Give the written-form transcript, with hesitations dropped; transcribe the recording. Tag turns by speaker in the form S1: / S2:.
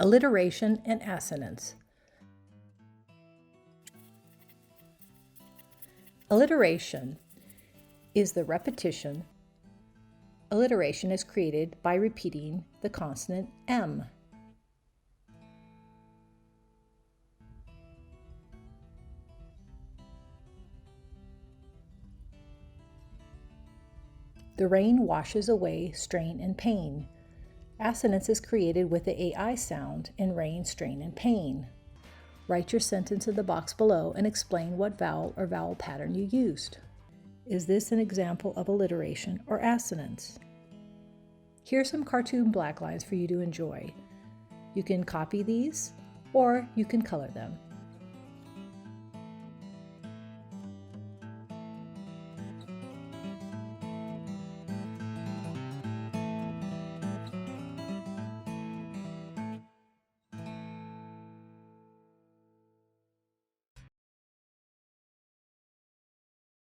S1: Alliteration and Assonance. Alliteration is the repetition. Alliteration is created by repeating the consonant M. The rain washes away strain and pain. Assonance is created with the AI sound in rain, strain, and pain. Write your sentence in the box below and explain what vowel or vowel pattern you used. Is this an example of alliteration or assonance? Here are some cartoon blacklines for you to enjoy. You can copy these or you can color them.